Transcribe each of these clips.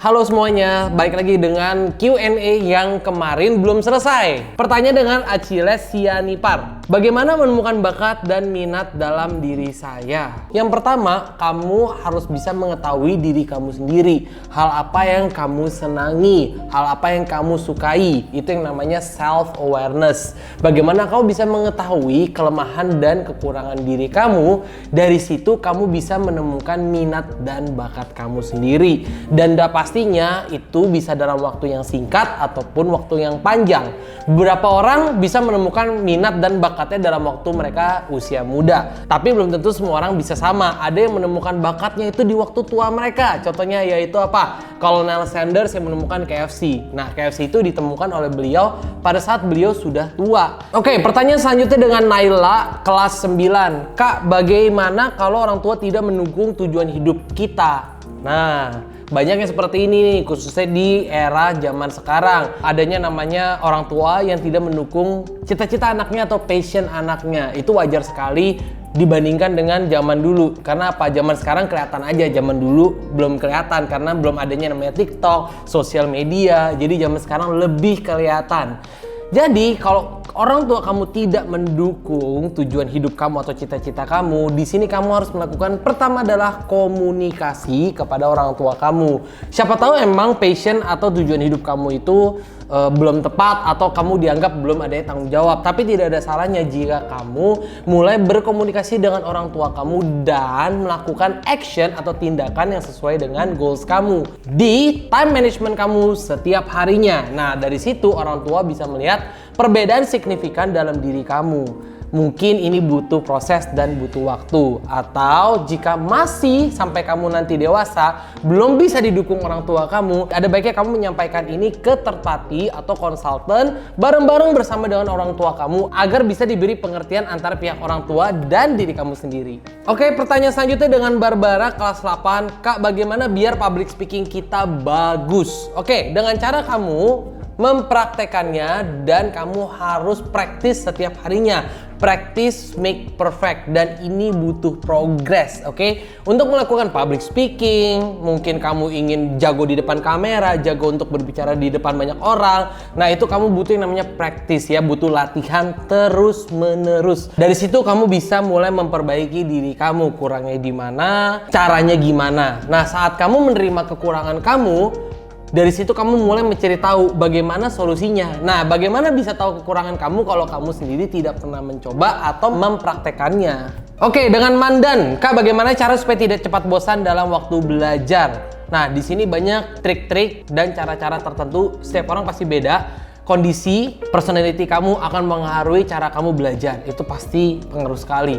Halo semuanya, balik lagi dengan Q&A yang kemarin belum selesai. Pertanyaan dengan Achilles Sianipar. Bagaimana menemukan bakat dan minat dalam diri saya? Yang pertama, kamu harus bisa mengetahui diri kamu sendiri. Hal apa yang kamu senangi, hal apa yang kamu sukai. Itu yang namanya self-awareness. Bagaimana kamu bisa mengetahui kelemahan dan kekurangan diri kamu. Dari situ kamu bisa menemukan minat dan bakat kamu sendiri. Dan pastinya itu bisa dalam waktu yang singkat ataupun waktu yang panjang. Beberapa orang bisa menemukan minat dan bakatnya dalam waktu mereka usia muda. Tapi belum tentu semua orang bisa sama. Ada yang menemukan bakatnya itu di waktu tua mereka. Contohnya yaitu apa? Colonel Sanders yang menemukan KFC. Nah, KFC itu ditemukan oleh beliau pada saat beliau sudah tua. Oke, pertanyaan selanjutnya dengan Naila kelas 9. Kak, bagaimana kalau orang tua tidak mendukung tujuan hidup kita? Nah, banyak yang seperti ini nih, khususnya di era zaman sekarang. Adanya namanya orang tua yang tidak mendukung cita-cita anaknya atau passion anaknya. Itu wajar sekali dibandingkan dengan zaman dulu. Karena apa? Zaman sekarang kelihatan aja, zaman dulu belum kelihatan karena belum adanya namanya TikTok, sosial media. Jadi zaman sekarang lebih kelihatan. Jadi kalau orang tua kamu tidak mendukung tujuan hidup kamu atau cita-cita kamu, di sini kamu harus melakukan pertama adalah komunikasi kepada orang tua kamu. Siapa tahu emang passion atau tujuan hidup kamu itu belum tepat atau kamu dianggap belum ada tanggung jawab. Tapi tidak ada salahnya jika kamu mulai berkomunikasi dengan orang tua kamu dan melakukan action atau tindakan yang sesuai dengan goals kamu di time management kamu setiap harinya. Nah, dari situ orang tua bisa melihat perbedaan signifikan dalam diri kamu. Mungkin ini butuh proses dan butuh waktu. Atau jika masih sampai kamu nanti dewasa belum bisa didukung orang tua kamu, ada baiknya kamu menyampaikan ini ke third party atau konsultan bareng-bareng bersama dengan orang tua kamu agar bisa diberi pengertian antara pihak orang tua dan diri kamu sendiri. Oke, pertanyaan selanjutnya dengan Barbara kelas 8. Kak, bagaimana biar public speaking kita bagus? Oke, dengan cara kamu mempraktekannya dan kamu harus praktis setiap harinya. Practice make perfect dan ini butuh progress, oke? Untuk melakukan public speaking, mungkin kamu ingin jago di depan kamera, jago untuk berbicara di depan banyak orang. Nah, itu kamu butuh yang namanya practice ya, butuh latihan terus menerus. Dari situ kamu bisa mulai memperbaiki diri kamu, kurangnya di mana, caranya gimana. Nah, saat kamu menerima kekurangan kamu, dari situ kamu mulai mencari tahu bagaimana solusinya. Nah, bagaimana bisa tahu kekurangan kamu kalau kamu sendiri tidak pernah mencoba atau mempraktekannya? Oke, dengan Mandan, Kak, bagaimana cara supaya tidak cepat bosan dalam waktu belajar? Nah, di sini banyak trik-trik dan cara-cara tertentu. Setiap orang pasti beda. Kondisi, personality kamu akan mengaruhi cara kamu belajar. Itu pasti pengaruh sekali.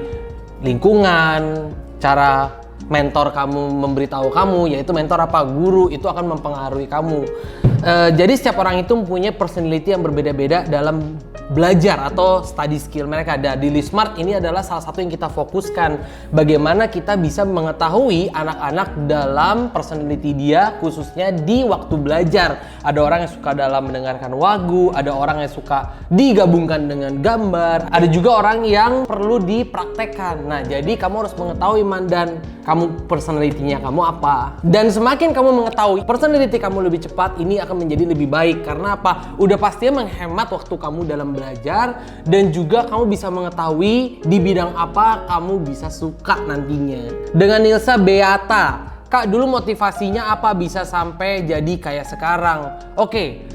Lingkungan, cara mentor kamu memberitahu kamu, yaitu mentor apa, guru, itu akan mempengaruhi kamu. Jadi setiap orang itu mempunyai personality yang berbeda-beda dalam belajar atau study skill mereka. Dan di Lismart ini adalah salah satu yang kita fokuskan. Bagaimana kita bisa mengetahui anak-anak dalam personality dia, khususnya di waktu belajar. Ada orang yang suka dalam mendengarkan lagu, ada orang yang suka digabungkan dengan gambar, ada juga orang yang perlu dipraktekkan. Nah, jadi kamu harus mengetahui Mandan, kamu personality-nya kamu apa. Dan semakin kamu mengetahui personality kamu lebih cepat, ini akan menjadi lebih baik. Karena apa? Udah pastinya menghemat waktu kamu dalam belajar dan juga kamu bisa mengetahui di bidang apa kamu bisa suka nantinya. Dengan Nilsa Beata, Kak, dulu motivasinya apa bisa sampai jadi kayak sekarang? Oke,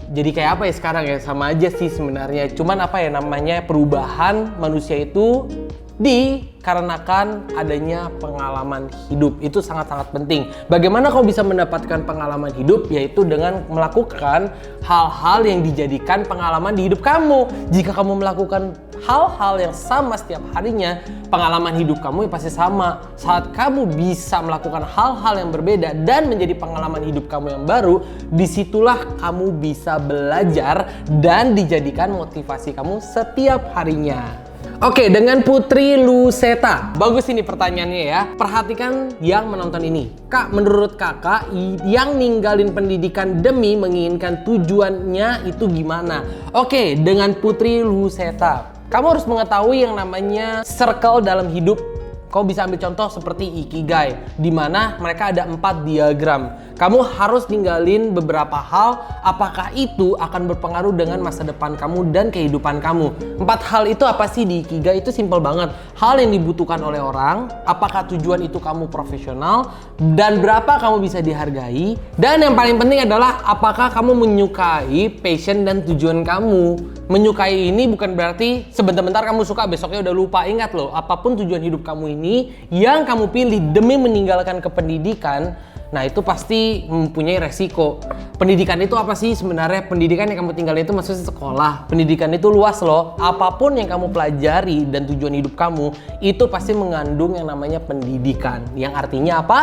jadi kayak apa ya sekarang ya? Sama aja sih sebenarnya. Cuman apa ya namanya, perubahan manusia itu dikarenakan adanya pengalaman hidup. Itu sangat-sangat penting. Bagaimana kamu bisa mendapatkan pengalaman hidup? Yaitu dengan melakukan hal-hal yang dijadikan pengalaman di hidup kamu. Jika kamu melakukan hal-hal yang sama setiap harinya, pengalaman hidup kamu pasti sama. Saat kamu bisa melakukan hal-hal yang berbeda dan menjadi pengalaman hidup kamu yang baru, disitulah kamu bisa belajar dan dijadikan motivasi kamu setiap harinya. Oke, dengan Putri Luseta. Bagus ini pertanyaannya ya. Perhatikan yang menonton ini. Kak, menurut kakak yang ninggalin pendidikan demi menginginkan tujuannya itu gimana? Oke, dengan Putri Luseta, kamu harus mengetahui yang namanya circle dalam hidup Kau bisa ambil contoh seperti Ikigai, di mana mereka ada 4 diagram. Kamu harus ninggalin beberapa hal, apakah itu akan berpengaruh dengan masa depan kamu dan kehidupan kamu. 4 hal itu apa sih di Ikigai? Itu simple banget. Hal yang dibutuhkan oleh orang, apakah tujuan itu kamu profesional, dan berapa kamu bisa dihargai. Dan yang paling penting adalah apakah kamu menyukai passion dan tujuan kamu. Menyukai ini bukan berarti sebentar-bentar kamu suka, besoknya udah lupa. Ingat loh, apapun tujuan hidup kamu ini yang kamu pilih demi meninggalkan kependidikan, nah itu pasti mempunyai resiko. Pendidikan itu apa sih sebenarnya? Pendidikan yang kamu tinggalin itu maksudnya sekolah. Pendidikan itu luas loh. Apapun yang kamu pelajari dan tujuan hidup kamu itu pasti mengandung yang namanya pendidikan. Yang artinya apa?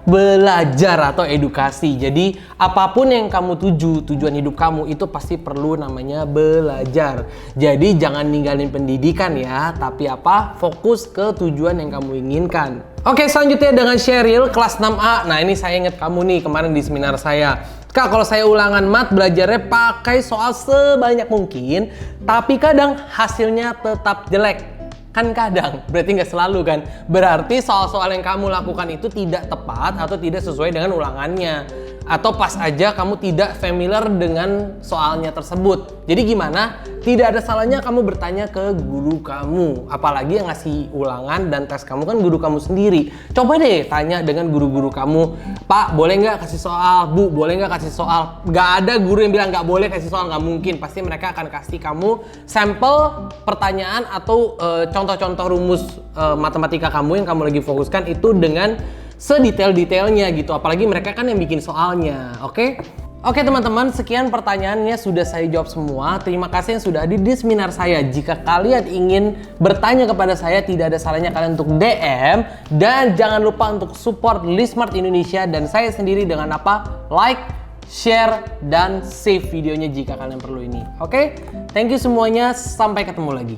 Belajar atau edukasi. Jadi apapun yang kamu tuju, tujuan hidup kamu itu pasti perlu namanya belajar. Jadi jangan ninggalin pendidikan ya, tapi apa? Fokus ke tujuan yang kamu inginkan. Oke, selanjutnya dengan Sheryl kelas 6A. Nah, ini saya ingat kamu nih kemarin di seminar saya. Kak, kalau saya ulangan mat belajarnya pakai soal sebanyak mungkin, tapi kadang hasilnya tetap jelek. Kan kadang, berarti nggak selalu kan? Berarti soal-soal yang kamu lakukan itu tidak tepat atau tidak sesuai dengan ulangannya. Atau pas aja kamu tidak familiar dengan soalnya tersebut. Jadi gimana? Tidak ada salahnya kamu bertanya ke guru kamu. Apalagi yang ngasih ulangan dan tes kamu kan guru kamu sendiri. Coba deh tanya dengan guru-guru kamu. Pak, boleh nggak kasih soal? Bu, boleh nggak kasih soal? Nggak ada guru yang bilang nggak boleh kasih soal, nggak mungkin. Pasti mereka akan kasih kamu sampel pertanyaan atau contoh-contoh rumus matematika kamu yang kamu lagi fokuskan itu dengan sedetail-detailnya gitu. Apalagi mereka kan yang bikin soalnya, oke? Oke teman-teman, sekian pertanyaannya sudah saya jawab semua. Terima kasih yang sudah hadir di seminar saya. Jika kalian ingin bertanya kepada saya, tidak ada salahnya kalian untuk DM. Dan jangan lupa untuk support Lismart Indonesia dan saya sendiri dengan apa? Like, share, dan save videonya jika kalian perlu ini. Oke? Thank you semuanya, sampai ketemu lagi.